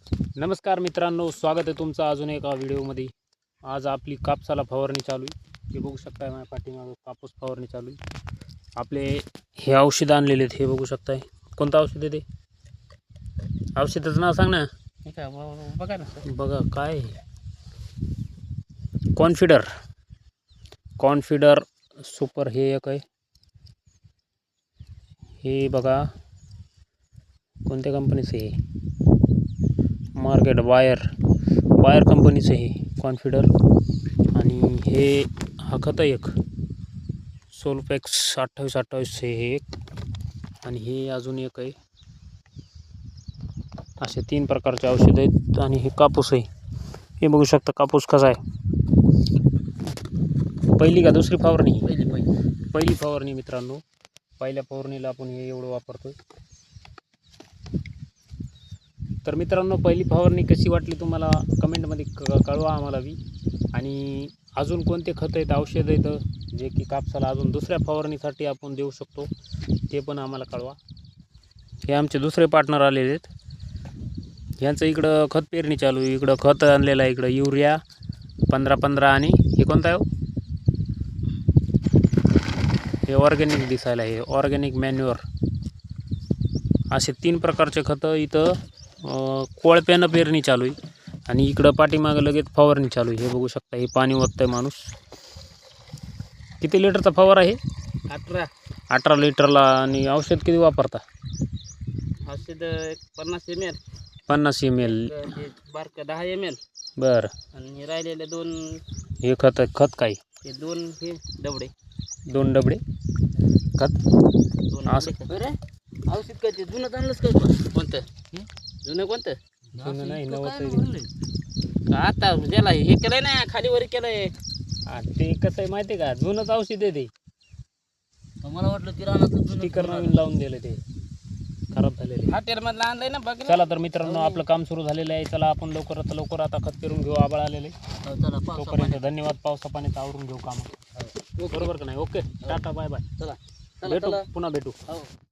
नमस्कार मित्रांनो, स्वागत आहे तुमचं अजून एका व्हिडिओमध्ये। आज आपली कापसाला फवारणी चालू आहे। हे बघू शकताय माझ्या पाठीमागं कापूस फवारणी चालू आहे। आपले हे औषध आणलेले आहेत, हे बघू शकताय। कोणतं औषध आहे ते? औषधाचं नाव सांग ना। बघा ना बघा काय कॉन्फिडर सुपर हे एक आहे। हे बघा कोणत्या कंपनीचं आहे? मार्केट वायर कंपनीचं हे कॉन्फिडर। आणि हे हा खत आहे एक सोलफेक्स 2828 हे एक, आणि हे अजून एक आहे। असे 3 प्रकारचे औषध आहेत। आणि हे कापूस आहे, हे बघू शकता कापूस कसा आहे। पहिली का दुसरी फवारणी? पहिली फवारणी मित्रांनो। पहिल्या फवारणीला आपण हे एवढं वापरतोय। तर मित्रांनो, पहिली फवारणी कशी वाटली तुम्हाला कमेंटमध्ये कळवा आम्हाला बी। आणि अजून कोणते खत आहेत, औषध आहेत जे की कापसाला अजून दुसऱ्या फवारणीसाठी आपण देऊ शकतो, ते पण आम्हाला कळवा। हे आमचे दुसरे पार्टनर आलेले आहेत। यांचं इकडं खत पेरणी चालू आहे। इकडं खत आणलेलं आहे, इकडं युरिया 15-15 आणि हे कोणतं आहे? हे ऑर्गॅनिक दिसायला, हे ऑर्गॅनिक मॅन्युअर। असे 3 प्रकारचे खतं इथं कोळप्यानं पेरणी चालू आहे। आणि इकडं पाठीमागं लगेच फवारणी चालू आहे। हे बघू शकता, हे पाणी ओततंय माणूस। किती लिटरचा फवारा आहे? 18 लिटरला। आणि औषध किती वापरता? औषध 50 ml 50 ml बारक 10 ml। बरं। आणि राहिलेले 2 हे खत काय? हे 2 हे डबडे 2 डबडे खत 2 असं। अरे औषध काय ते जुनं आणलंच काय? कोणतं जुनं? कोणतं जुनं नाही, नवं का आता ज्याला हे केलंय ना, खाली वर केलंय। ते कसं आहे माहिती आहे का? जुनंच औषध आहे ते। मला वाटलं किराणा स्टिकर नवीन लावून दिलं, ते खराब झालेले। हॉटेल मधलं आणलंय ना, बघ ना। चला तर मित्रांनो, आपलं काम सुरू झालेलं आहे। चला आपण लवकर आता खत पेरून घेऊ। आबाळ आलेले तोपर्यंत धन्यवाद। पावसा पाण्यात आवरून घेऊ काम, बरोबर का नाही? Okay, tata bye bye. चला भेटू, पुन्हा भेटू।